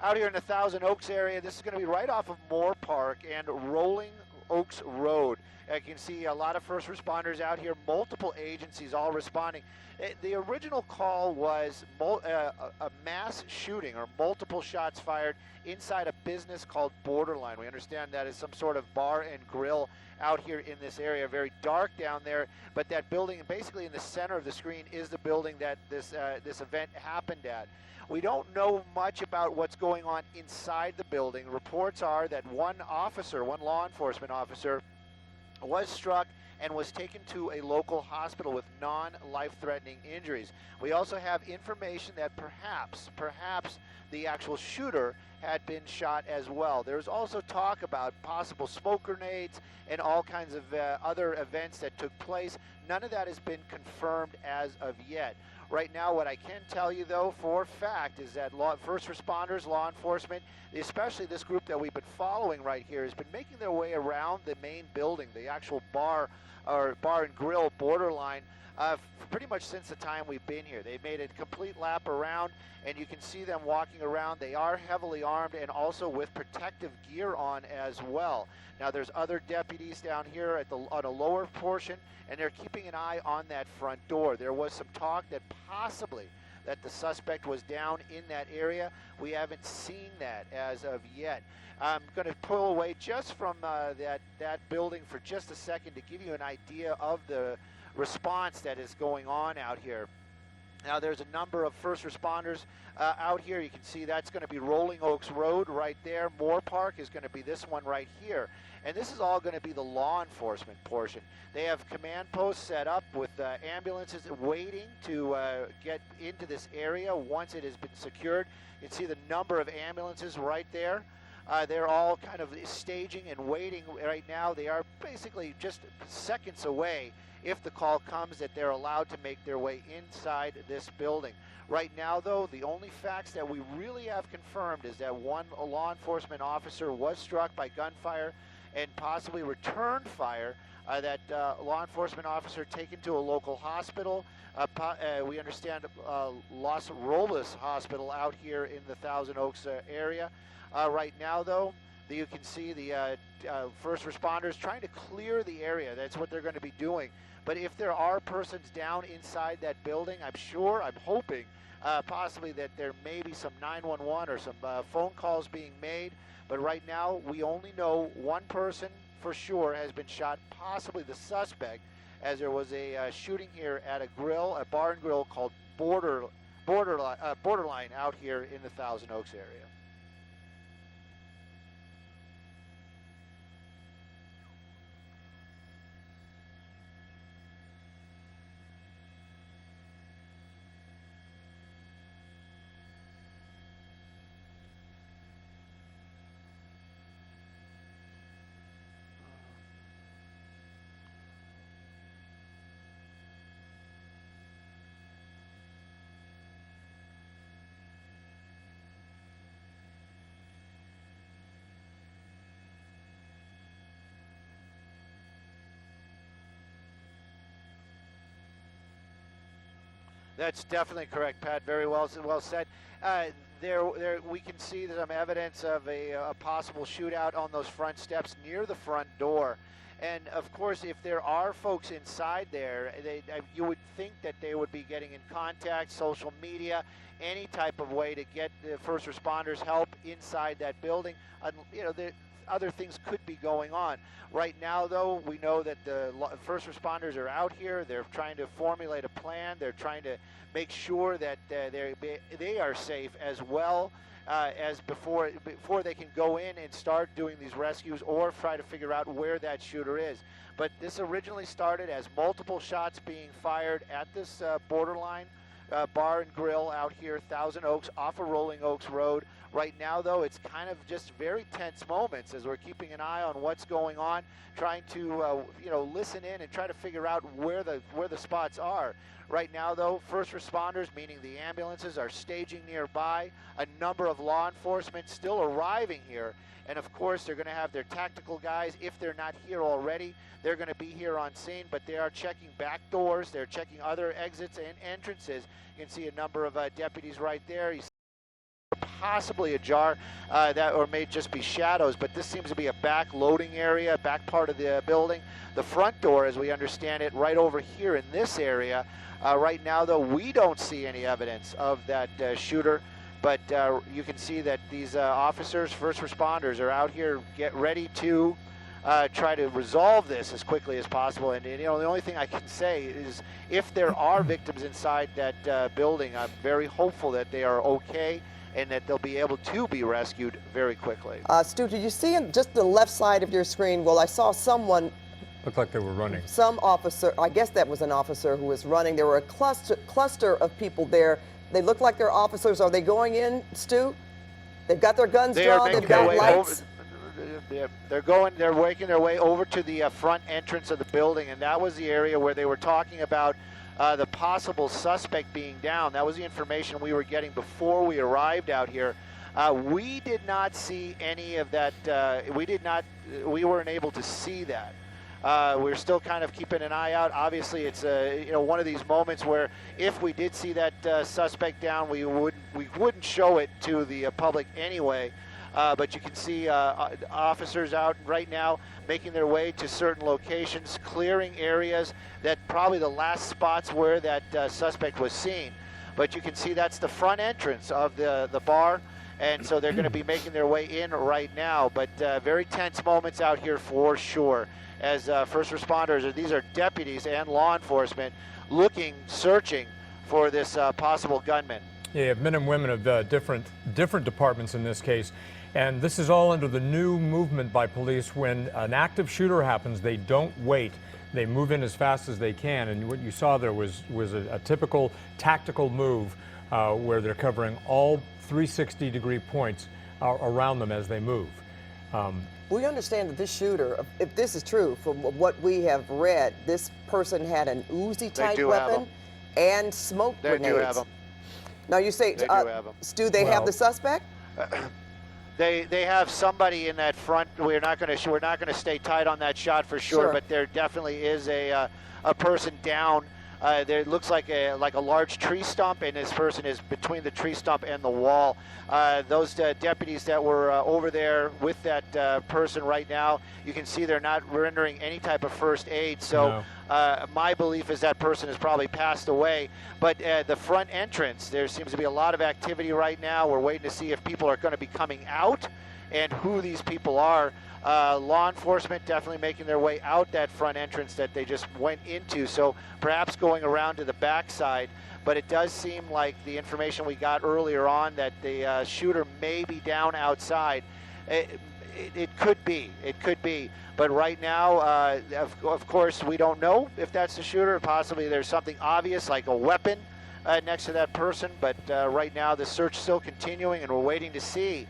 out here in the Thousand Oaks area. This is going to be right off of Moore Park and Rolling Oaks Road. You can see a lot of first responders out here, multiple agencies all responding. The original call was a mass shooting or multiple shots fired inside a business called Borderline. We understand that is some sort of bar and grill out here in this area. Very dark down there, but that building, basically in the center of the screen, is the building that this event happened at. We don't know much about what's going on inside the building. Reports are that one law enforcement officer, was struck and was taken to a local hospital with non-life-threatening injuries. We also have information that perhaps the actual shooter had been shot as well. There's also talk about possible smoke grenades and all kinds of other events that took place. None of that has been confirmed as of yet. Right now, what I can tell you, though, for a fact, is that first responders, law enforcement, especially this group that we've been following right here, has been making their way around the main building, the actual bar and grill Borderline, pretty much since the time we've been here. They've made a complete lap around, and you can see them walking around. They are heavily armed and also with protective gear on as well. Now, there's other deputies down here on a lower portion, and they're keeping an eye on that front door. There was some talk that possibly that the suspect was down in that area. We haven't seen that as of yet. I'm going to pull away just from that building for just a second to give you an idea of the response that is going on out here. Now, there's a number of first responders out here. You can see that's going to be Rolling Oaks Road right there. Moore Park is going to be this one right here. And this is all going to be the law enforcement portion. They have command posts set up with ambulances waiting to get into this area once it has been secured. You can see the number of ambulances right there. They're all kind of staging and waiting right now. They are basically just seconds away, if the call comes, that they're allowed to make their way inside this building. Right now, though, the only facts that we really have confirmed is that one law enforcement officer was struck by gunfire and possibly returned fire. That law enforcement officer taken to a local hospital. We understand Los Robles Hospital out here in the Thousand Oaks area. Right now, though, you can see the first responders trying to clear the area. That's what they're going to be doing. But if there are persons down inside that building, I'm hoping possibly that there may be some 911 or some phone calls being made. But right now, we only know one person for sure has been shot, possibly the suspect, as there was a shooting here at a bar and grill called Borderline out here in the Thousand Oaks area. That's definitely correct, Pat. Very well said. There we can see some evidence of a possible shootout on those front steps near the front door. And of course, if there are folks inside there, you would think that they would be getting in contact, social media, any type of way to get the first responders help inside that building. Other things could be going on. Right now, though, we know that the first responders are out here. They're trying to formulate a plan. They're trying to make sure that they are safe as well as before they can go in and start doing these rescues or try to figure out where that shooter is. But this originally started as multiple shots being fired at this Borderline bar and grill out here, Thousand Oaks, off of Rolling Oaks Road. Right now, though, it's kind of just very tense moments as we're keeping an eye on what's going on, trying to listen in and try to figure out where the spots are. Right now, though, first responders, meaning the ambulances, are staging nearby. A number of law enforcement still arriving here. And of course, they're going to have their tactical guys. If they're not here already, they're going to be here on scene, but they are checking back doors. They're checking other exits and entrances. You can see a number of deputies right there. You see possibly ajar, or may just be shadows, but this seems to be a back loading area, back part of the building. The front door, as we understand it, right over here in this area. Right now, though, we don't see any evidence of that shooter, but you can see that these officers, first responders, are out here get ready to try to resolve this as quickly as possible. And you know, the only thing I can say is if there are victims inside that building, I'm very hopeful that they are okay and that they'll be able to be rescued very quickly. Stu, did you see on just the left side of your screen? Well, I saw someone. Looked like they were running. Some officer, I guess that was an officer who was running. There were a cluster of people there. They look like they're officers. Are they going in, Stu? They've got their guns drawn. They've got lights. They're making their way over to the front entrance of the building, and that was the area where they were talking about the possible suspect being down. That was the information we were getting before we arrived out here. We did not see any of that. We weren't able to see that. We're still kind of keeping an eye out. Obviously, it's you know, one of these moments where if we did see that suspect down, we wouldn't show it to the public anyway. But you can see officers out right now making their way to certain locations, clearing areas that probably the last spots where that suspect was seen. But you can see that's the front entrance of the bar, and so they're going to be making their way in right now. But very tense moments out here for sure. As first responders, these are deputies and law enforcement searching for this possible gunman. Yeah, you have men and women of different departments in this case. And this is all under the new movement by police. When an active shooter happens, they don't wait. They move in as fast as they can. And what you saw there was a typical tactical move where they're covering all 360-degree points around them as they move. We understand that this shooter, if this is true, from what we have read, this person had an Uzi-type weapon and smoke grenades. They do have them. Now you say, Stu, they have the suspect? They have somebody in that front. We're not going to stay tight on that shot for sure. But there definitely is a person down. There looks like a large tree stump, and this person is between the tree stump and the wall. Those deputies that were over there with that person right now, you can see they're not rendering any type of first aid. So my belief is that person has probably passed away. But the front entrance, there seems to be a lot of activity right now. We're waiting to see if people are going to be coming out and who these people are. Law enforcement definitely making their way out that front entrance that they just went into, so perhaps going around to the backside. But it does seem like the information we got earlier on that the shooter may be down outside. It could be. But right now, of course, we don't know if that's the shooter. Possibly there's something obvious like a weapon next to that person. But right now, the search is still continuing, and we're waiting to see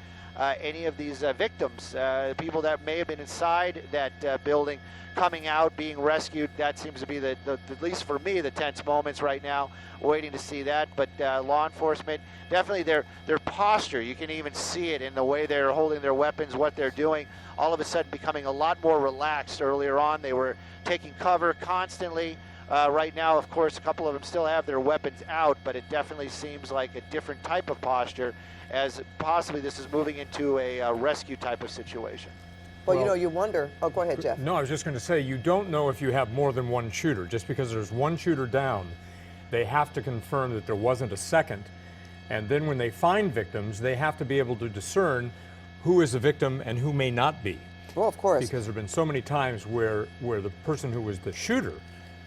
any of these victims, people that may have been inside that building, coming out, being rescued. That seems to be at least for me, the tense moments right now. Waiting to see that. But law enforcement, definitely their posture, you can even see it in the way they're holding their weapons, what they're doing, all of a sudden becoming a lot more relaxed. Earlier on, they were taking cover constantly. Right now, of course, a couple of them still have their weapons out, but it definitely seems like a different type of posture, as possibly this is moving into a rescue type of situation. Well, you know, you wonder. Oh, go ahead, Jeff. No, I was just going to say, you don't know if you have more than one shooter. Just because there's one shooter down, they have to confirm that there wasn't a second. And then when they find victims, they have to be able to discern who is a victim and who may not be. Well, of course. Because there have been so many times where the person who was the shooter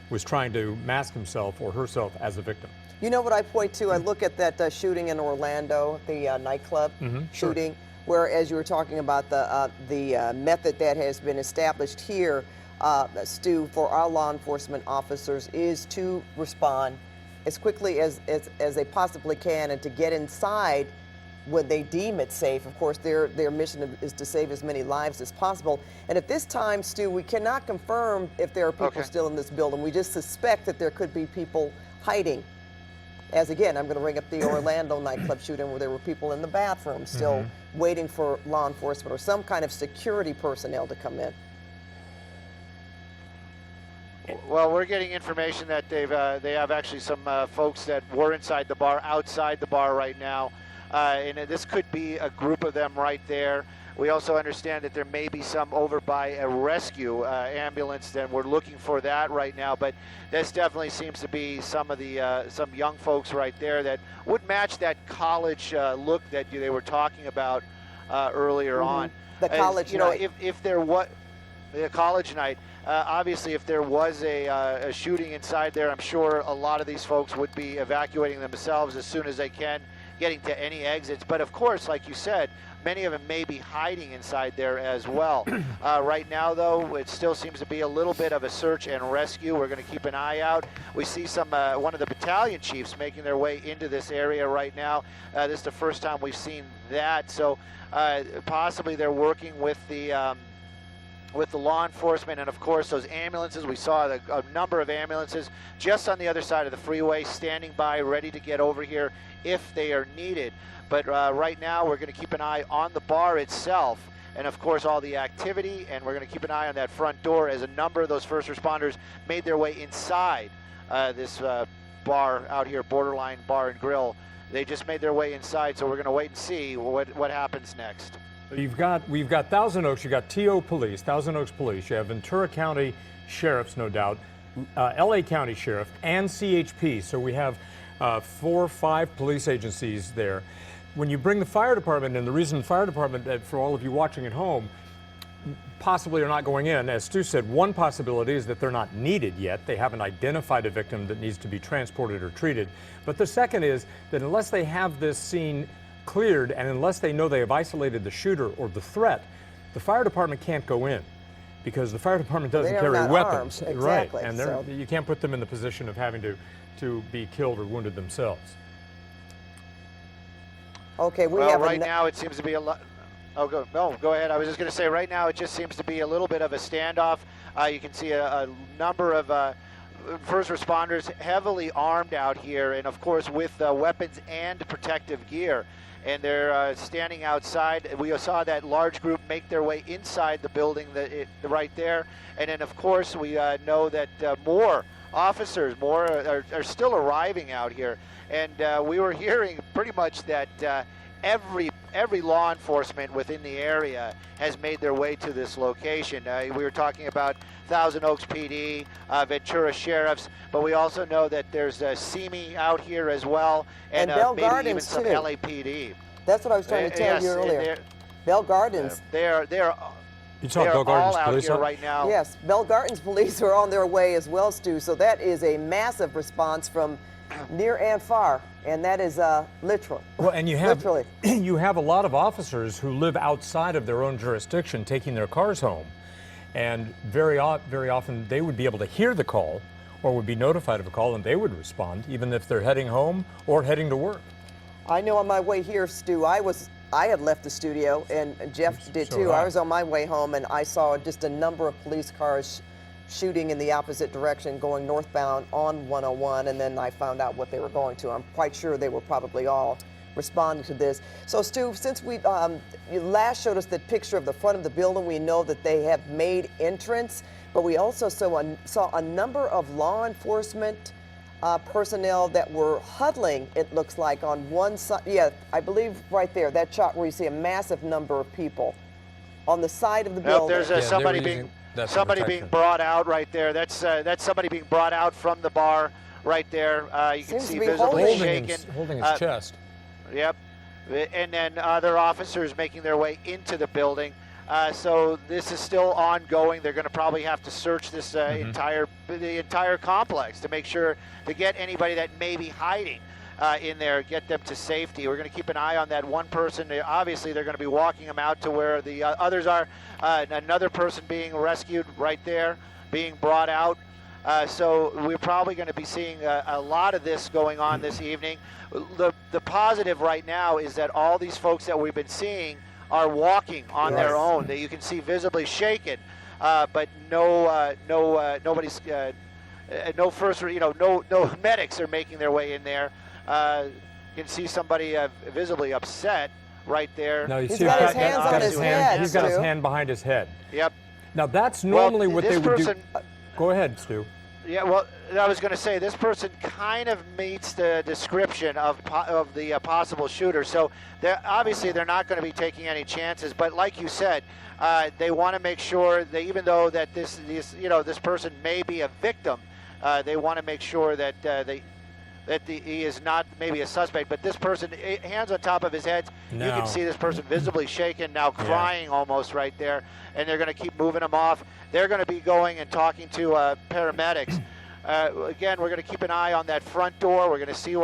was trying to mask himself or herself as a victim. You know what I point to? I look at that shooting in Orlando, the nightclub shooting, where, as you were talking about the method that has been established here, Stu, for our law enforcement officers is to respond as quickly as they possibly can and to get inside when they deem it safe. Of course, their mission is to save as many lives as possible. And at this time, Stu, we cannot confirm if there are people still in this building. We just suspect that there could be people hiding. As again, I'm going to bring up the Orlando nightclub shooting where there were people in the bathroom still waiting for law enforcement or some kind of security personnel to come in. Well, we're getting information that they have actually some folks that were inside the bar, outside the bar right now. and this could be a group of them right there. We also understand that there may be some over by a rescue ambulance, and we're looking for that right now. But this definitely seems to be some of the some young folks right there that would match that college look that they were talking about earlier on. The college night. If there was the college night, obviously if there was a shooting inside there, I'm sure a lot of these folks would be evacuating themselves as soon as they can, getting to any exits. But of course, like you said, many of them may be hiding inside there as well. Right now, though, it still seems to be a little bit of a search and rescue. We're going to keep an eye out. We see one of the battalion chiefs making their way into this area right now. This is the first time we've seen that. So possibly they're working with the law enforcement, and of course those ambulances. We saw a number of ambulances just on the other side of the freeway, standing by, ready to get over here if they are needed. But right now we're going to keep an eye on the bar itself, and of course all the activity, and we're going to keep an eye on that front door as a number of those first responders made their way inside this bar out here, Borderline Bar and Grill. They just made their way inside, so we're going to wait and see what happens next. We've got Thousand Oaks, you've got TO Police, Thousand Oaks Police, you have Ventura County Sheriffs, no doubt, LA County Sheriff, and CHP. So we have 4 or 5 police agencies there. When you bring the fire department in, the reason the fire department, for all of you watching at home, possibly are not going in, as Stu said, one possibility is that they're not needed yet. They haven't identified a victim that needs to be transported or treated. But the second is that unless they have this scene cleared and unless they know they have isolated the shooter or the threat, the fire department can't go in because the fire department doesn't carry weapons. Armed. Exactly. Right, And you can't put them in the position of having to be killed or wounded themselves. Okay, right now it seems to be a lot. Oh, go ahead. I was just going to say, right now it just seems to be a little bit of a standoff. You can see a number of first responders heavily armed out here, and of course with weapons and protective gear. And they're standing outside. We saw that large group make their way inside the building right there. And then of course we know that more officers are still arriving out here. And we were hearing pretty much that every law enforcement within the area has made their way to this location. We were talking about Thousand Oaks PD, Ventura Sheriffs, but we also know that there's CME out here as well, and Bell maybe Gardens even some too. LAPD. That's what I was trying to tell you earlier. Bell Gardens. They're You saw Bell all Gardens out police here right now. Yes, Bell Gardens police are on their way as well, Stu. So that is a massive response from near and far, and that is literal. Well, and you have literally. You have a lot of officers who live outside of their own jurisdiction, taking their cars home, and very often they would be able to hear the call, or would be notified of a call, and they would respond, even if they're heading home or heading to work. I know on my way here, Stu, I had left the studio, and Jeff did too. I was on my way home, and I saw just a number of police cars shooting in the opposite direction, going northbound on 101, and then I found out what they were going to. I'm quite sure they were probably all responding to this. So, Stu, since you last showed us the picture of the front of the building, we know that they have made entrance, but we also saw a number of law enforcement personnel that were huddling, it looks like, on one side. Yeah, I believe right there, that shot where you see a massive number of people on the side of the building. There's somebody being brought out right there. That's somebody being brought out from the bar right there. You can see visibly shaken. Holding his chest. Yep. And then other officers making their way into the building. So this is still ongoing. They're going to probably have to search this the entire complex to make sure to get anybody that may be hiding in there, get them to safety. We're going to keep an eye on that one person. Obviously, they're going to be walking them out to where the others are. Another person being rescued right there, being brought out. So we're probably going to be seeing a lot of this going on this evening. The positive right now is that all these folks that we've been seeing are walking on their own. That you can see visibly shaken, but nobody's no medics are making their way in there. You can see somebody visibly upset right there. No, he's got his hands on his head. He's got his hand behind his head. Yep. Now that's normally what they would do. Go ahead, Stu. Yeah, well, I was going to say this person kind of meets the description of the possible shooter. So obviously they're not going to be taking any chances. But like you said, they want to make sure that even though that this person may be a victim, they want to make sure that he is not maybe a suspect. But this person, hands on top of his head, no. You can see this person visibly shaken, now crying almost right there. And they're going to keep moving him off. They're going to be going and talking to paramedics. Again, we're going to keep an eye on that front door. We're going to see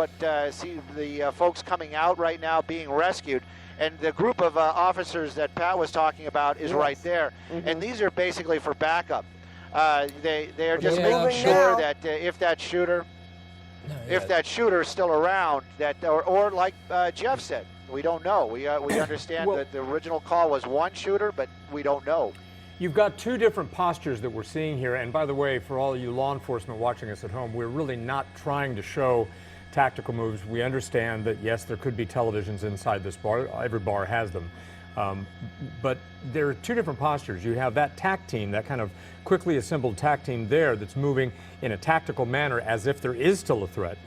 see the folks coming out right now being rescued. And the group of officers that Pat was talking about is right there. And these are basically for backup. They are just making sure that if that shooter is still around, or like Jeff said, we don't know. We understand that the original call was one shooter, but we don't know. You've got two different postures that we're seeing here. And by the way, for all you law enforcement watching us at home, we're really not trying to show tactical moves. We understand that, yes, there could be televisions inside this bar. Every bar has them. But there are two different postures. You have that TAC team, that kind of quickly assembled TAC team there that's moving in a tactical manner as if there is still a threat.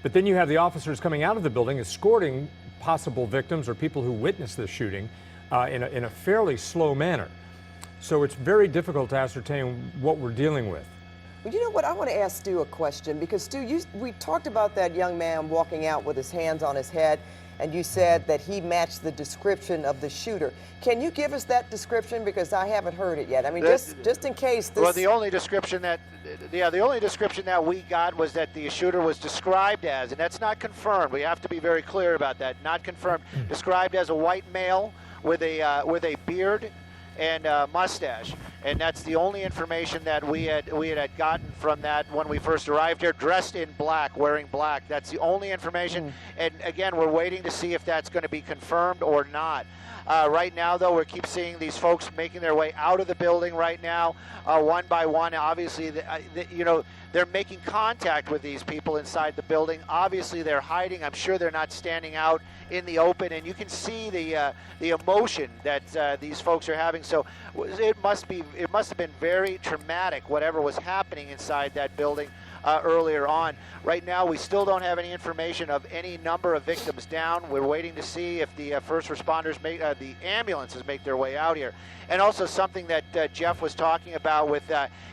But then you have the officers coming out of the building escorting possible victims or people who witnessed this shooting in a fairly slow manner. So it's very difficult to ascertain what we're dealing with. Well, you know what? I want to ask Stu a question because, Stu, we talked about that young man walking out with his hands on his head, and you said that he matched the description of the shooter. Can you give us that description? Because I haven't heard it yet. I mean, just in case this... Well, the only description that we got was that the shooter was described as, and that's not confirmed. We have to be very clear about that. Not confirmed. Described as a white male with a beard and mustache, and that's the only information that we had gotten from that when we first arrived here. Dressed in black, wearing black. That's the only information. And again, we're waiting to see if that's going to be confirmed or not. Right now, though, we keep seeing these folks making their way out of the building right now, one by one. Obviously, they're making contact with these people inside the building. Obviously, they're hiding. I'm sure they're not standing out in the open, and you can see the emotion that these folks are having. So it must have been very traumatic, whatever was happening inside that building earlier on. Right now, we still don't have any information of any number of victims down. We're waiting to see if the first responders, the ambulances make their way out here. And also something that Jeff was talking about with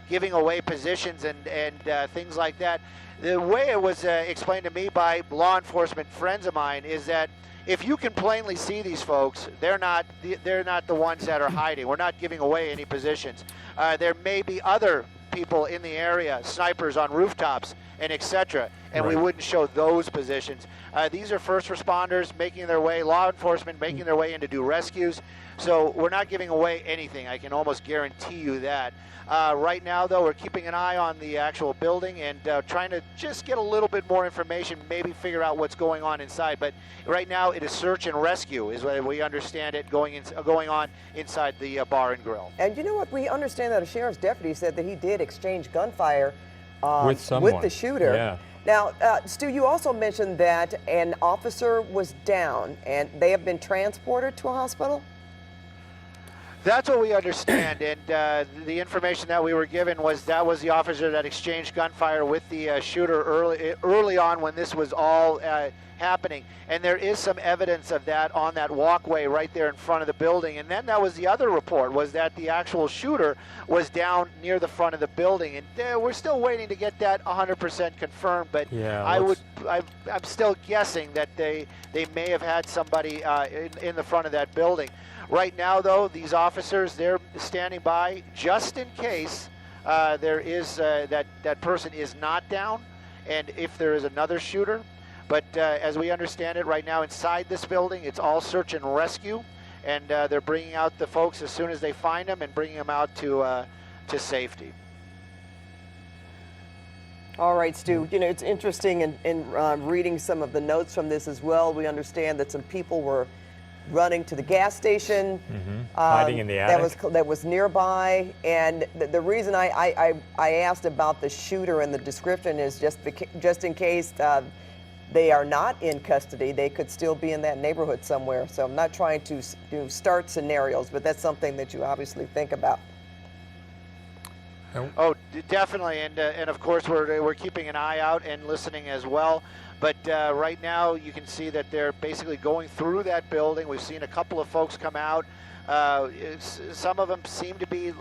giving away positions and things like that. The way it was explained to me by law enforcement friends of mine is that if you can plainly see these folks, they're not the ones that are hiding. We're not giving away any positions. There may be other people in the area, snipers on rooftops and etc., and we wouldn't show those positions. These are first responders making their way, law enforcement making their way in to do rescues. So we're not giving away anything. I can almost guarantee you that. Right now, though, we're keeping an eye on the actual building and trying to just get a little bit more information, maybe figure out what's going on inside. But right now, it is search and rescue, is what we understand it going on inside the bar and grill. And you know what? We understand that a sheriff's deputy said that he did exchange gunfire with the shooter. Yeah. Now, Stu, you also mentioned that an officer was down, and they have been transported to a hospital? That's what we understand, and the information that we were given was that was the officer that exchanged gunfire with the shooter early on when this was all happening. And there is some evidence of that on that walkway right there in front of the building. And then that was the other report, was that the actual shooter was down near the front of the building. And we're still waiting to get that 100% confirmed, but yeah, I'm still guessing that they may have had somebody in the front of that building. Right now, though, these officers, they're standing by just in case there is that person is not down, and if there is another shooter. But as we understand it right now inside this building, it's all search and rescue, and they're bringing out the folks as soon as they find them and bringing them out to safety. All right, Stu, you know, it's interesting in reading some of the notes from this as well. We understand that some people were running to the gas station, hiding in the attic. That was nearby, and the reason I asked about the shooter and the description is just in case they are not in custody, they could still be in that neighborhood somewhere. So I'm not trying to start scenarios, but that's something that you obviously think about. Oh, definitely, and of course we're keeping an eye out and listening as well. But right now you can see that they're basically going through that building. We've seen a couple of folks come out. Some of them seem to be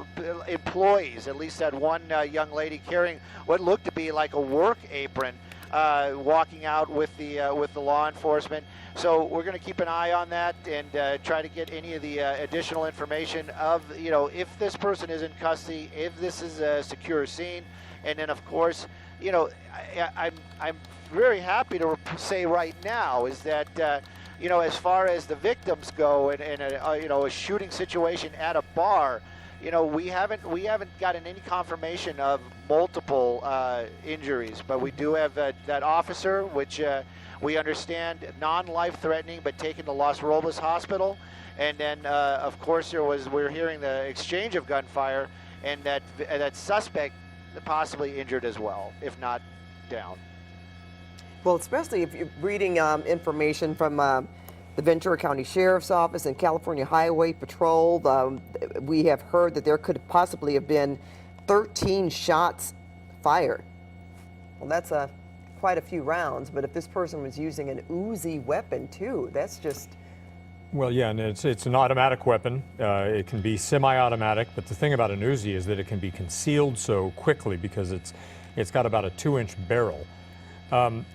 employees. At least that one young lady carrying what looked to be like a work apron, walking out with the law enforcement. So we're going to keep an eye on that and try to get any of the additional information of, if this person is in custody, if this is a secure scene, and then of course, I'm very happy to say right now is that as far as the victims go and a shooting situation at a bar, we haven't gotten any confirmation of multiple injuries, but we do have that officer, which we understand non-life-threatening, but taken to Los Robles Hospital, and then of course we're hearing the exchange of gunfire, and that suspect possibly injured as well, if not down. Well, especially if you're reading information from the Ventura County Sheriff's Office and California Highway Patrol, we have heard that there could possibly have been 13 shots fired. Well, that's quite a few rounds, but if this person was using an Uzi weapon too, that's just... Well, yeah, and it's an automatic weapon. It can be semi-automatic, but the thing about an Uzi is that it can be concealed so quickly because it's got about a 2-inch barrel.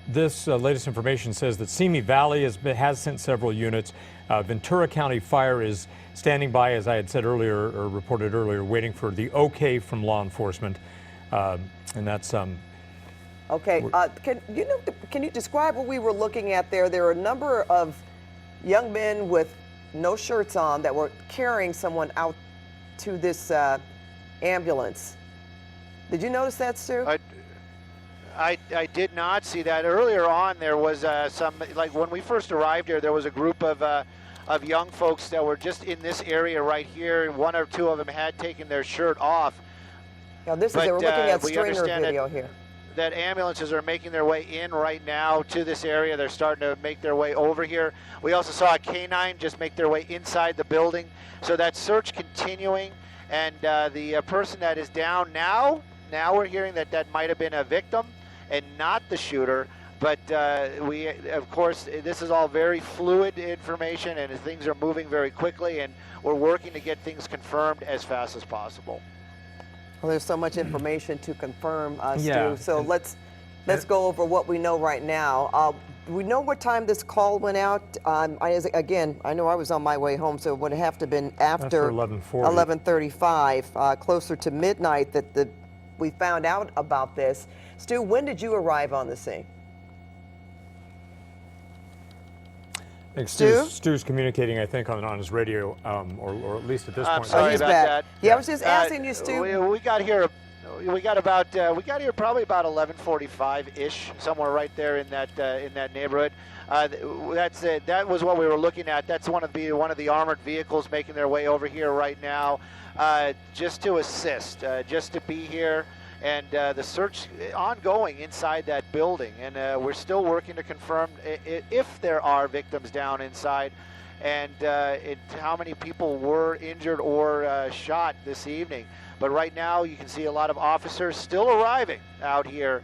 This latest information says that Simi Valley has sent several units. Ventura County Fire is standing by, as I had said earlier, or reported earlier, waiting for the okay from law enforcement, and that's okay. Can you describe what we were looking at there? There are a number of young men with no shirts on that were carrying someone out to this ambulance. Did you notice that, Stu? I did not see that. Earlier on, there was some, like when we first arrived here, there was a group of young folks that were just in this area right here. One or two of them had taken their shirt off. Now we're looking at Stringer video here. That ambulances are making their way in right now to this area. They're starting to make their way over here. We also saw a canine just make their way inside the building. So that search continuing, and the person that is down now we're hearing that might have been a victim and not the shooter. But of course, this is all very fluid information, and things are moving very quickly, and we're working to get things confirmed as fast as possible. Well, there's so much information to confirm, Stu. Yeah. So let's go over what we know right now. We know what time this call went out. Again, I know I was on my way home, so it would have to have been after 11:35, closer to midnight that we found out about this. Stu, when did you arrive on the scene? I think Stu's communicating, I think, on his radio, or at least at this point. Sorry he's about back. that. Yeah, I was just asking you, Stu. We got here probably about 11:45-ish, somewhere right there in that neighborhood. That was what we were looking at. That's one of the armored vehicles making their way over here right now, just to assist, just to be here. And the search ongoing inside that building, and we're still working to confirm if there are victims down inside, and how many people were injured or shot this evening. But right now, you can see a lot of officers still arriving out here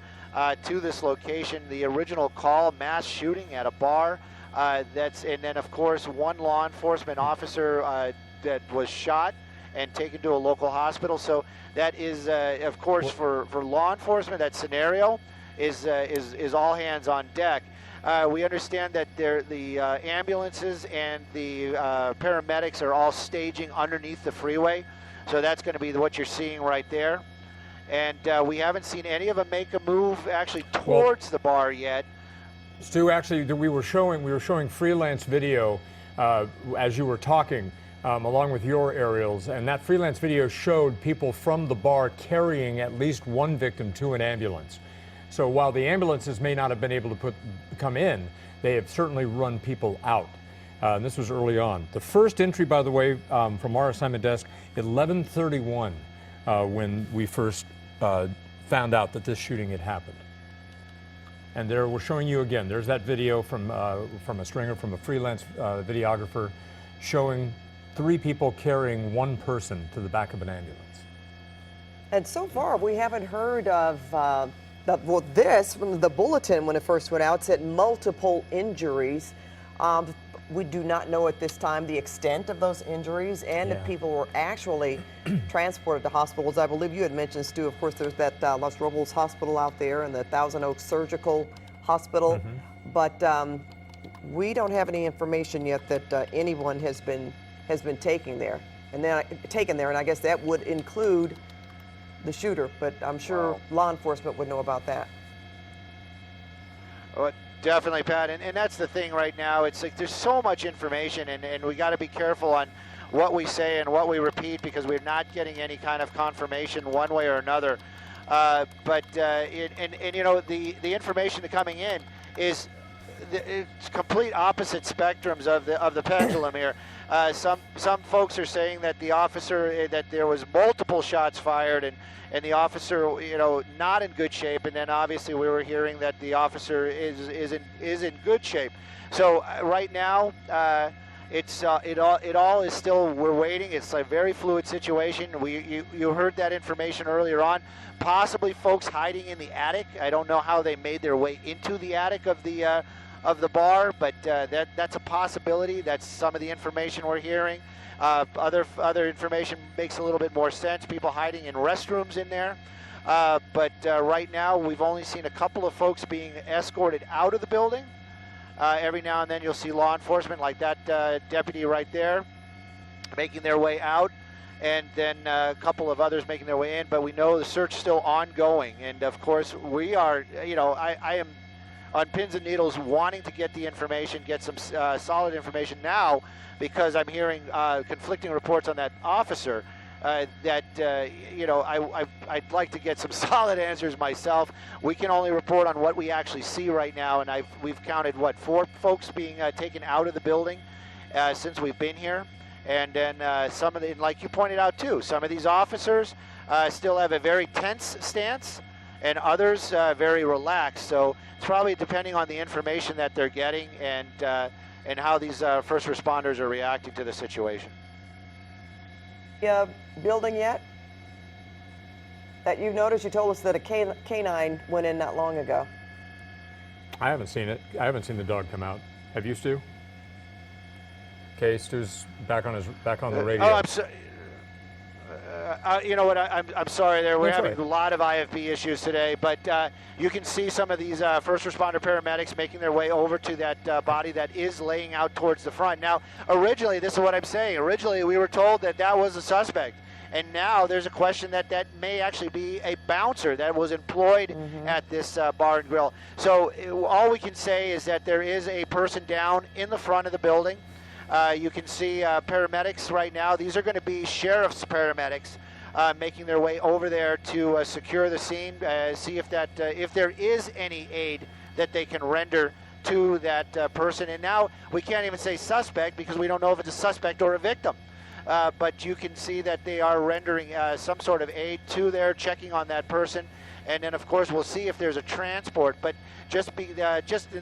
to this location. The original call, mass shooting at a bar. And then of course one law enforcement officer that was shot and taken to a local hospital. So that is, of course, for law enforcement, that scenario is all hands on deck. We understand that the ambulances and the paramedics are all staging underneath the freeway. So that's going to be what you're seeing right there. And we haven't seen any of them make a move actually towards the bar yet. Stu, actually, we were showing freelance video as you were talking, along with your aerials, and that freelance video showed people from the bar carrying at least one victim to an ambulance. So while the ambulances may not have been able to come in, they have certainly run people out. And this was early on. The first entry, by the way, from our assignment desk, 11:31, when we first found out that this shooting had happened. And there, we're showing you again. There's that video from a stringer, from a freelance videographer, showing 3 people carrying one person to the back of an ambulance. And so far, we haven't heard of, this from the bulletin when it first went out said multiple injuries. We do not know at this time the extent of those injuries and if people were actually transported to hospitals. I believe you had mentioned, Stu, of course, there's that Los Robles Hospital out there and the Thousand Oaks Surgical Hospital. But we don't have any information yet that anyone has been taken there. And I guess that would include the shooter, but I'm sure law enforcement would know about that. Well, definitely, Pat, and that's the thing right now. It's like there's so much information, and we got to be careful on what we say and what we repeat because we're not getting any kind of confirmation one way or another. But you know, the information coming in is it's complete opposite spectrums of the pendulum here. Some folks are saying that the officer that there was multiple shots fired and the officer, you know, not in good shape, and then obviously we were hearing that the officer is in good shape. So right now it all is still, we're waiting. It's a very fluid situation. You heard that information earlier on. Possibly folks hiding in the attic. I don't know how they made their way into the attic of the bar, but that's a possibility. That's some of the information we're hearing. Other information makes a little bit more sense. People hiding in restrooms in there. But right now, we've only seen a couple of folks being escorted out of the building. Every now and then you'll see law enforcement like that deputy right there making their way out. And then a couple of others making their way in. But we know the search is still ongoing. And of course, we are, you know, I am on pins and needles wanting to get the information, get some solid information now, because I'm hearing conflicting reports on that officer that, you know, I'd like to get some solid answers myself. We can only report on what we actually see right now, and we've counted, what, 4 folks being taken out of the building since we've been here. And then some of the, like you pointed out too, some of these officers still have a very tense stance, and others very relaxed. So it's probably depending on the information that they're getting and how these first responders are reacting to the situation. Building yet? That you've noticed, you told us that a canine went in not long ago. I haven't seen it. I haven't seen the dog come out. Have you, Stu? Okay, Stu's back on the radio. Oh, I'm sorry. You know what? I'm sorry. We're having a lot of IFB issues today, but you can see some of these first responder paramedics making their way over to that body that is laying out towards the front. Now, originally, this is what I'm saying. Originally, we were told that was a suspect, and now there's a question that may actually be a bouncer that was employed at this bar and grill. So all we can say is that there is a person down in the front of the building. You can see paramedics right now. These are going to be sheriff's paramedics making their way over there to secure the scene, see if there is any aid that they can render to that person. And now we can't even say suspect because we don't know if it's a suspect or a victim. But you can see that they are rendering some sort of aid to there, checking on that person. And then, of course, we'll see if there's a transport. But just in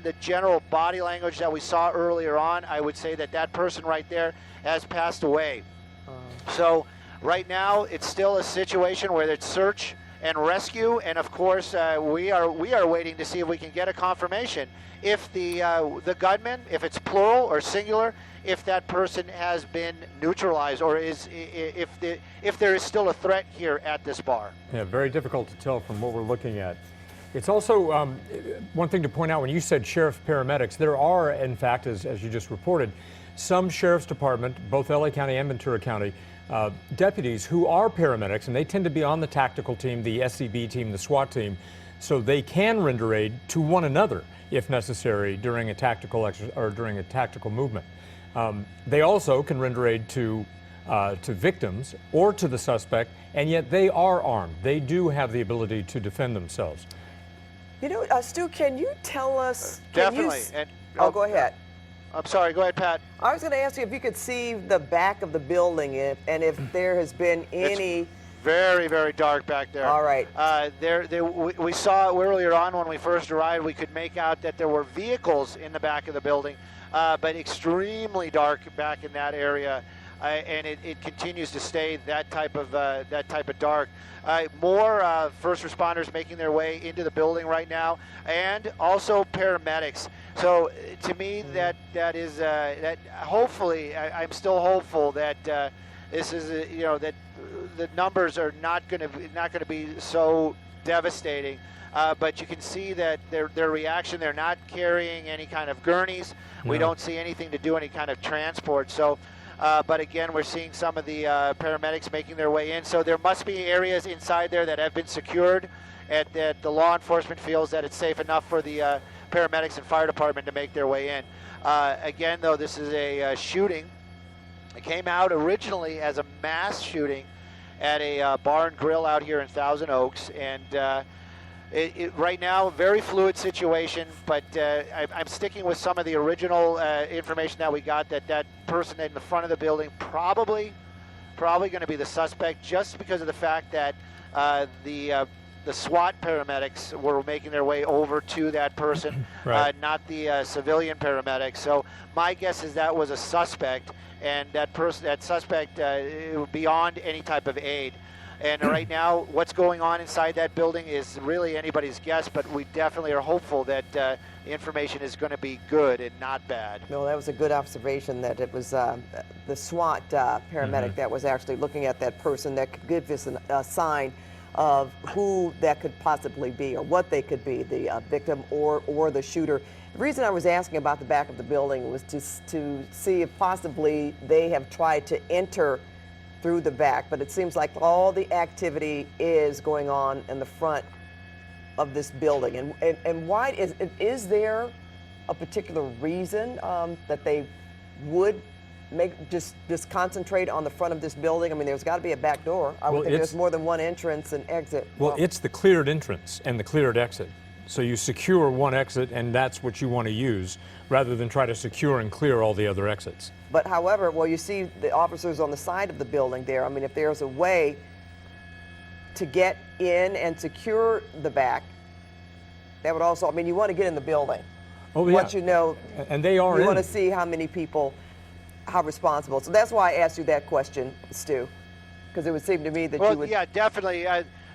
the general body language that we saw earlier on, I would say that person right there has passed away. So right now, it's still a situation where it's search and rescue. And of course, we are waiting to see if we can get a confirmation if the gunman, if it's plural or singular, if that person has been neutralized, or if there is still a threat here at this bar. Yeah, very difficult to tell from what we're looking at. It's also one thing to point out when you said sheriff paramedics, there are, in fact, as you just reported, some sheriff's department, both LA County and Ventura County, deputies who are paramedics, and they tend to be on the tactical team, the SCB team, the SWAT team, so they can render aid to one another if necessary during a tactical during a tactical movement. They also can render aid to victims or to the suspect, and yet they are armed. They do have the ability to defend themselves. You know, Stu, can you tell us? Definitely. Go ahead. I'm sorry. Go ahead, Pat. I was going to ask you if you could see the back of the building, and if there has been any. It's very, very dark back there. All right. We saw earlier on when we first arrived, we could make out that there were vehicles in the back of the building, but extremely dark back in that area. and it continues to stay that type of dark. More first responders making their way into the building right now, and also paramedics. So to me, that is that hopefully I'm still hopeful that this is that the numbers are not going to be so devastating. But you can see that their reaction, they're not carrying any kind of gurneys. No. We don't see anything to do any kind of transport. So, but again, we're seeing some of the paramedics making their way in. So there must be areas inside there that have been secured, and that the law enforcement feels that it's safe enough for the paramedics and fire department to make their way in. Again, though, this is a shooting. It came out originally as a mass shooting at a bar and grill out here in Thousand Oaks, and right now, very fluid situation, but I'm sticking with some of the original information that we got, that person in the front of the building probably going to be the suspect, just because of the fact that the SWAT paramedics were making their way over to that person, right. Not the civilian paramedics. So my guess is that was a suspect, and that suspect beyond any type of aid. And right now, what's going on inside that building is really anybody's guess, but we definitely are hopeful that the information is going to be good and not bad. No, that was a good observation, that it was the SWAT paramedic that was actually looking at that person that could give us a sign of who that could possibly be, or what they could be, the victim or the shooter. The reason I was asking about the back of the building was to see if possibly they have tried to enter through the back, but it seems like all the activity is going on in the front of this building. And why is there a particular reason that they would just concentrate on the front of this building? I mean, there's got to be a back door. I would think there's more than one entrance and exit. Well, it's the cleared entrance and the cleared exit. So you secure one exit, and that's what you want to use, rather than try to secure and clear all the other exits. But however, well, you see the officers on the side of the building there. I mean, if there's a way to get in and secure the back, that would also, I mean, you want to get in the building. Oh, yeah. Once you know, and they are you want to see how many people, how responsible. So that's why I asked you that question, Stu, because it would seem to me that you would. Yeah, definitely.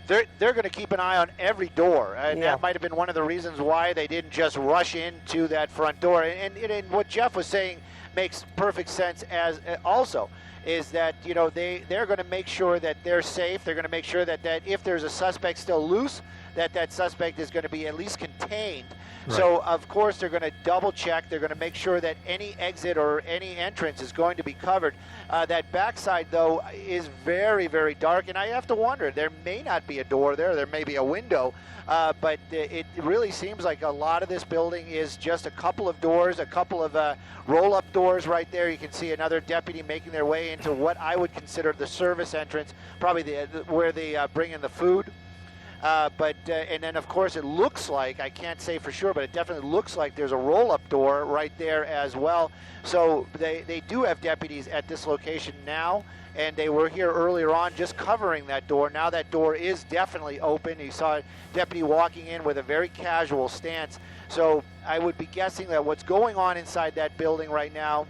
They're going to keep an eye on every door, and that might have been one of the reasons why they didn't just rush into that front door. And what Jeff was saying makes perfect sense as also, is that they're going to make sure that they're safe. They're going to make sure that if there's a suspect still loose, that suspect is going to be at least contained. Right. So of course they're going to double check. They're going to make sure that any exit or any entrance is going to be covered. That backside though is very, very dark, and I have to wonder, there may not be a door there. There may be a window, but it really seems like a lot of this building is just a couple of doors, a couple of roll-up doors right there. You can see another deputy making their way into what I would consider the service entrance, probably where they bring in the food. And then of course it looks like, I can't say for sure, but it definitely looks like there's a roll-up door right there as well. So they do have deputies at this location now, and they were here earlier on just covering that door. Now that door is definitely open. You saw a deputy walking in with a very casual stance. So I would be guessing that what's going on inside that building right now,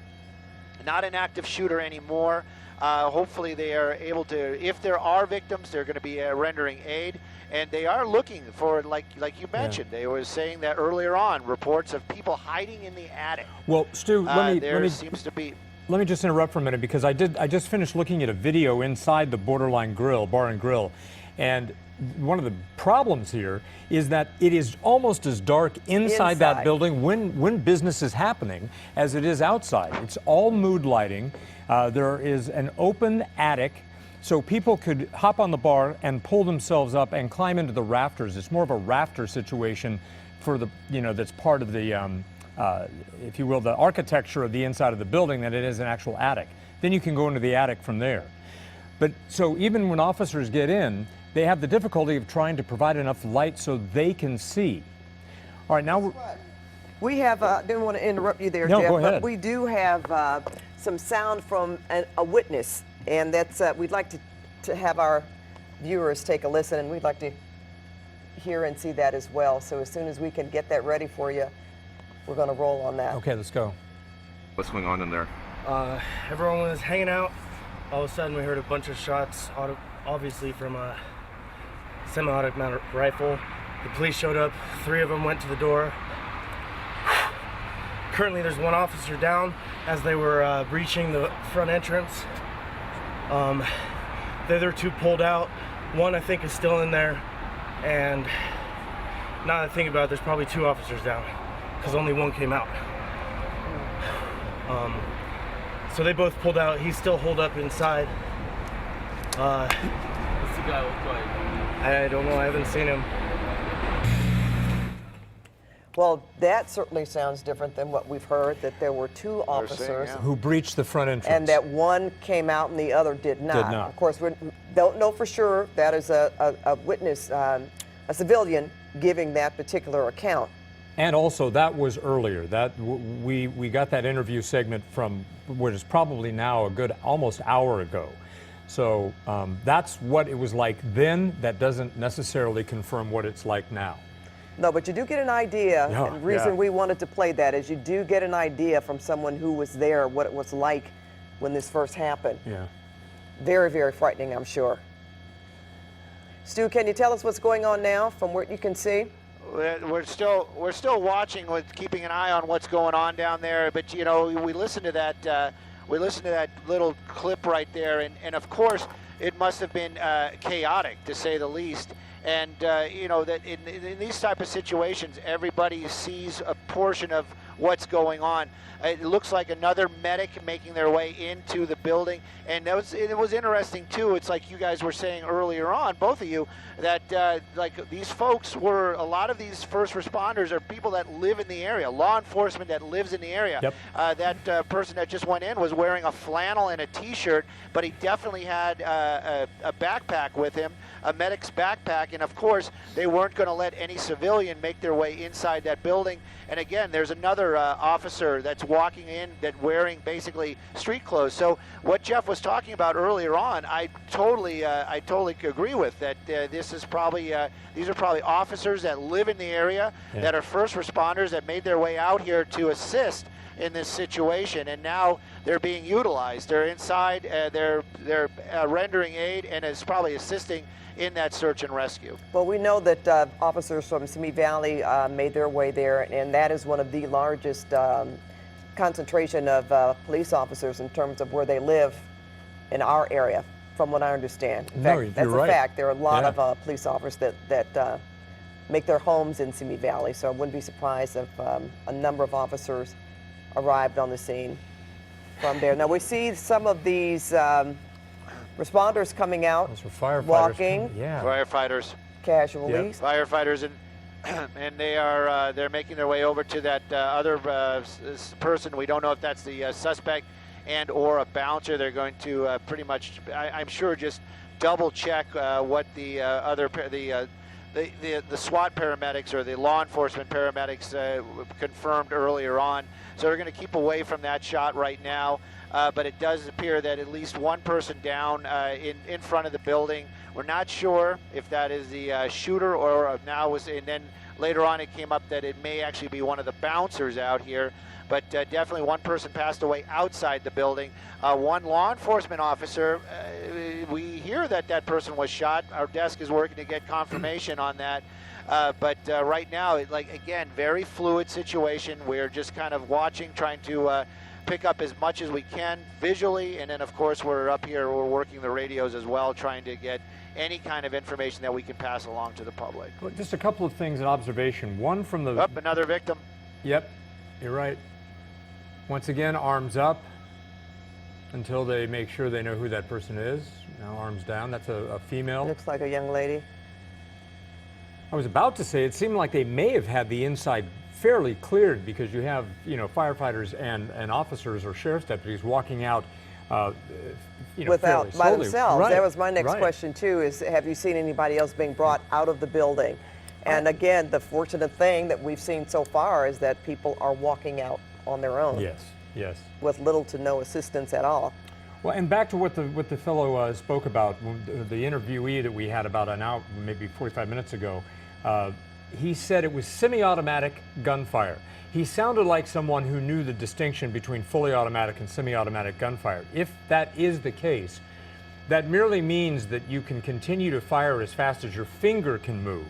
not an active shooter anymore. Hopefully they are able to, if there are victims, they're going to be rendering aid. And they are looking for, like you mentioned, they were saying that earlier on, reports of people hiding in the attic. Well, Stu, let me just interrupt for a minute, because I just finished looking at a video inside the Borderline Grill, Bar and Grill, and one of the problems here is that it is almost as dark inside that building when business is happening as it is outside. It's all mood lighting. There is an open attic, so people could hop on the bar and pull themselves up and climb into the rafters. It's more of a rafter situation for the, that's part of the, if you will, the architecture of the inside of the building than it is an actual attic. Then you can go into the attic from there. But so even when officers get in, they have the difficulty of trying to provide enough light so they can see. All right, now we have, didn't want to interrupt you there, no, Jeff, go ahead. but we do have some sound from a witness, and that's, we'd like to have our viewers take a listen, and we'd like to hear and see that as well. So as soon as we can get that ready for you, we're going to roll on that. Okay, let's go. What's going on in there? Everyone was hanging out all of a sudden we heard a bunch of shots, obviously from a semi-automatic rifle. The police showed up, 3 of them went to the door. Currently there's 1 officer down as they were breaching the front entrance. The other 2 pulled out. 1 I think is still in there, and now that I think about it, there's probably 2 officers down because only 1 came out. So they both pulled out. He's still holed up inside. What's the guy look like? I don't know, I haven't seen him. Well, that certainly sounds different than what we've heard, that there were 2 officers who breached the front entrance. and that 1 came out and the other did not. Did not. Of course, we don't know for sure. That is a witness, a civilian giving that particular account. And also, that was earlier. That we got that interview segment from what is probably now a good almost hour ago. So that's what it was like then. That doesn't necessarily confirm what it's like now. No, but you do get an idea. Yeah, and the reason we wanted to play that is you do get an idea from someone who was there what it was like when this first happened. Yeah. Very, very frightening, I'm sure. Stu, can you tell us what's going on now from what you can see? We're still watching, with keeping an eye on what's going on down there. But you know, we listened to that little clip right there, and of course it must have been chaotic to say the least. And you know that in these type of situations, everybody sees a portion of what's going on. It looks like another medic making their way into the building, and it was interesting too. It's like you guys were saying earlier on, both of you, that like these folks were, a lot of these first responders are people that live in the area, law enforcement that lives in the area. Yep. That person that just went in was wearing a flannel and a T-shirt, but he definitely had a backpack with him, a medic's backpack, and of course they weren't going to let any civilian make their way inside that building. And again, there's another officer that's walking in that wearing basically street clothes. So what Jeff was talking about earlier on, I totally agree with that. This is probably these are probably officers that live in the area, that are first responders that made their way out here to assist in this situation, and now they're being utilized. They're inside, they're rendering aid, and is probably assisting in that search and rescue. Well, we know that officers from Simi Valley made their way there, and that is one of the largest concentration of police officers in terms of where they live in our area, from what I understand. In fact, that's a fact. There are a lot of police officers that make their homes in Simi Valley, so I wouldn't be surprised if a number of officers arrived on the scene from there. Now we see some of these responders coming out, those are firefighters, walking, firefighters, casualties, firefighters, and they are they're making their way over to that other person. We don't know if that's the suspect and or a bouncer. They're going to pretty much, I'm sure, just double check what the the SWAT paramedics or the law enforcement paramedics confirmed earlier on. So they're going to keep away from that shot right now. But it does appear that at least 1 person down in front of the building. We're not sure if that is the shooter or now was, and then later on it came up that it may actually be one of the bouncers out here. But definitely 1 person passed away outside the building. 1 law enforcement officer, we hear that that person was shot. Our desk is working to get confirmation on that. But right now, again, very fluid situation. We're just kind of watching, trying to pick up as much as we can visually, and then of course we're up here, we're working the radios as well, trying to get any kind of information that we can pass along to the public. Well, just a couple of things in observation. One from the... Another victim. Yep, you're right. Once again, arms up until they make sure they know who that person is. Now arms down, that's a female. looks like a young lady. I was about to say, it seemed like they may have had the inside fairly cleared, because you have, you know, firefighters and officers or sheriff's deputies walking out, you know, without by themselves. Right. That was my next question too. Is have you seen anybody else being brought out of the building? And again, the fortunate thing that we've seen so far is that people are walking out on their own. Yes, yes. With little to no assistance at all. Well, and back to what the fellow spoke about, the interviewee that we had about an hour, maybe 45 minutes ago. he said it was semi-automatic gunfire. He sounded like someone who knew the distinction between fully automatic and semi-automatic gunfire. If that is the case, that merely means that you can continue to fire as fast as your finger can move.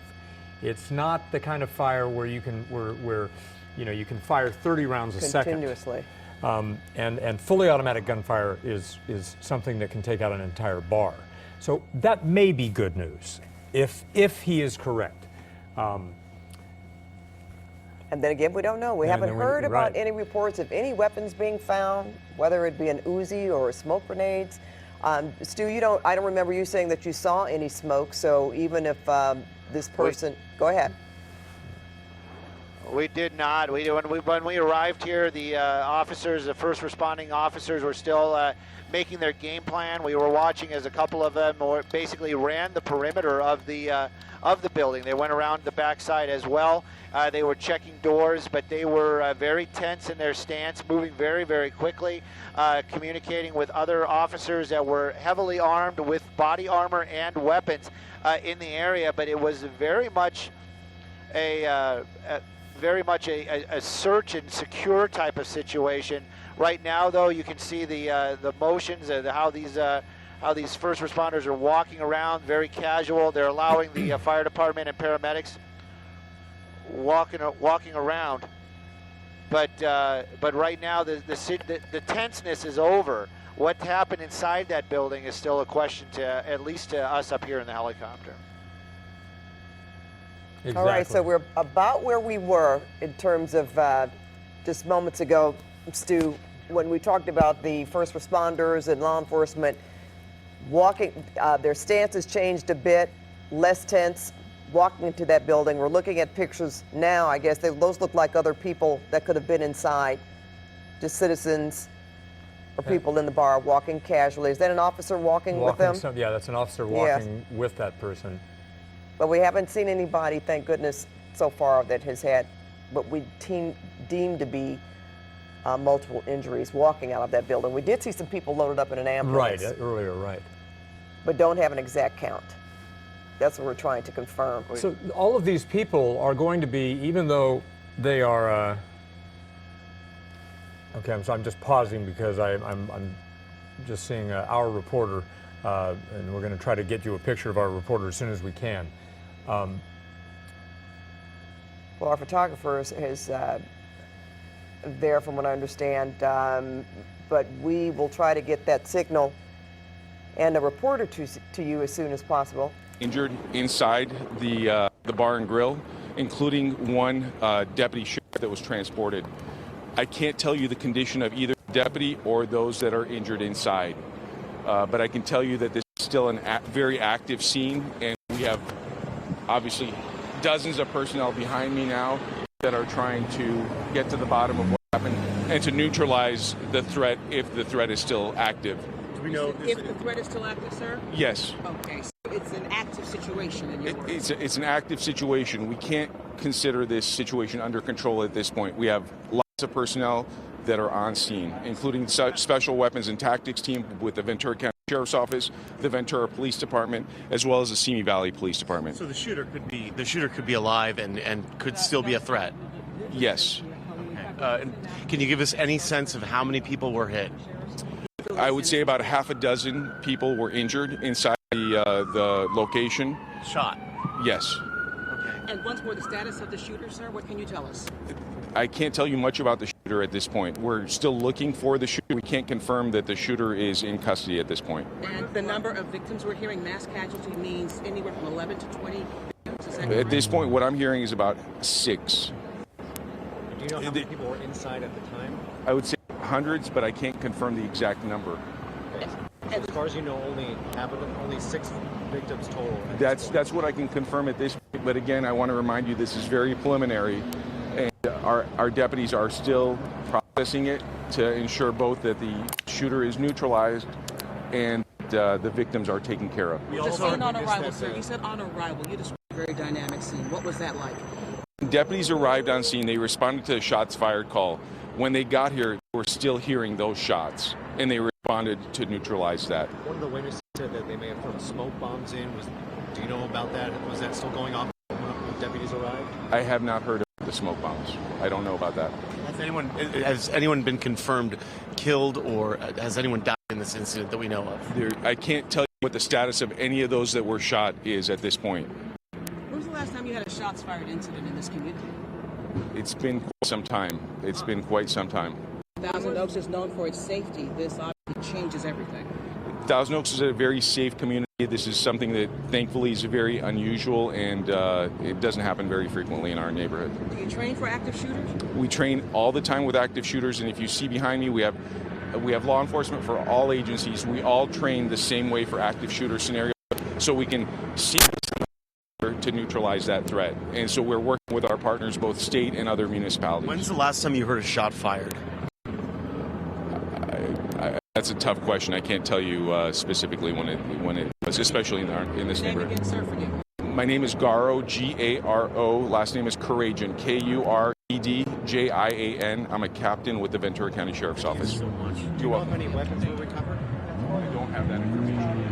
It's not the kind of fire where you can you can fire 30 rounds a second. Continuously. And fully automatic gunfire is something that can take out an entire bar. So that may be good news if he is correct. And then again, we don't know. We haven't heard about any reports of any weapons being found, whether it be an Uzi or smoke grenades. Stu, I don't remember you saying that you saw any smoke. So even if this person, go ahead. We did not. When we arrived here, the officers, the first responding officers, were still making their game plan. We were watching as a couple of them basically ran the perimeter of the building. They went around the backside as well. They were checking doors, but they were very tense in their stance, moving very, very quickly, communicating with other officers that were heavily armed with body armor and weapons in the area. But it was very much a search and secure type of situation. Right now, though, you can see the motions and how these first responders are walking around, very casual. They're allowing the fire department and paramedics walking around. But right now, the tenseness is over. What happened inside that building is still a question at least to us up here in the helicopter. Exactly. All right, so we're about where we were in terms of just moments ago, Stu, when we talked about the first responders and law enforcement walking, their stance has changed a bit, less tense, walking into that building. We're looking at pictures now, I guess. Those look like other people that could have been inside, just citizens or people in the bar walking casually. Is that an officer walking with them? Yeah, that's an officer walking with that person. But we haven't seen anybody, thank goodness, so far that has had what we deemed to be multiple injuries walking out of that building. We did see some people loaded up in an ambulance. Right, earlier, right. But don't have an exact count. That's what we're trying to confirm. So all of these people are going to be, even though they are, okay, I'm just pausing because I'm just seeing our reporter, and we're going to try to get you a picture of our reporter as soon as we can. Well, our photographer is there, from what I understand, but we will try to get that signal and a reporter to you as soon as possible. Injured inside the bar and grill, including one deputy sheriff that was transported. I can't tell you the condition of either deputy or those that are injured inside, but I can tell you that this is still a very active scene, and we have obviously dozens of personnel behind me now that are trying to get to the bottom of what happened and to neutralize the threat if the threat is still active. Do we know if the threat is still active, sir? Yes. Okay, so it's an active situation in your words. It's an active situation. We can't consider this situation under control at this point. We have lots of personnel that are on scene, including special weapons and tactics team with the Ventura County Sheriff's Office, the Ventura Police Department, as well as the Simi Valley Police Department. So the shooter could be alive and could still be a threat. Yes. Can you give us any sense of how many people were hit? I would say about a half a dozen people were injured inside the location. Shot? Yes. Okay. And once more, the status of the shooter, sir, what can you tell us? I can't tell you much about the shooter at this point. We're still looking for the shooter. We can't confirm that the shooter is in custody at this point. And the number of victims we're hearing, mass casualty, means anywhere from 11 to 20 victims? Is that correct? At this point, what I'm hearing is about 6. Do you know how many people were inside at the time? I would say hundreds, but I can't confirm the exact number. Okay. As far as you know, only 6 victims total. That's what I can confirm at this point. But again, I want to remind you this is very preliminary, and our deputies are still processing it to ensure both that the shooter is neutralized and the victims are taken care of. The scene on arrival, sir. You said on arrival. You described a very dynamic scene. What was that like? Deputies arrived on scene. They responded to a shots fired call. When they got here, they were still hearing those shots, and they responded to neutralize that. One of the witnesses said that they may have thrown smoke bombs in. Do you know about that? Was that still going on? deputies arrived? I have not heard of the smoke bombs. I don't know about that. Has anyone been confirmed killed, or has anyone died in this incident that we know of? I can't tell you what the status of any of those that were shot is at this point. When was the last time you had a shots fired incident in this community? It's been quite some time. It's been quite some time. Thousand Oaks is known for its safety. This obviously changes everything. Thousand Oaks is a very safe community. This is something that thankfully is very unusual, and it doesn't happen very frequently in our neighborhood. Do you train for active shooters? We train all the time with active shooters, and if you see behind me, we have law enforcement for all agencies. We all train the same way for active shooter scenarios, so we can see to neutralize that threat. And so we're working with our partners, both state and other municipalities. When's the last time you heard a shot fired? That's a tough question. I can't tell you specifically when it was, especially in this neighborhood. Again, sir, forgive me. My name is Garo, G-A-R-O. Last name is Kuredjian, K-U-R-E-D-J-I-A-N. I'm a captain with the Ventura County Sheriff's Office. Thank you so much. You're Do you know how welcome. many weapons were recovered? I don't have that information.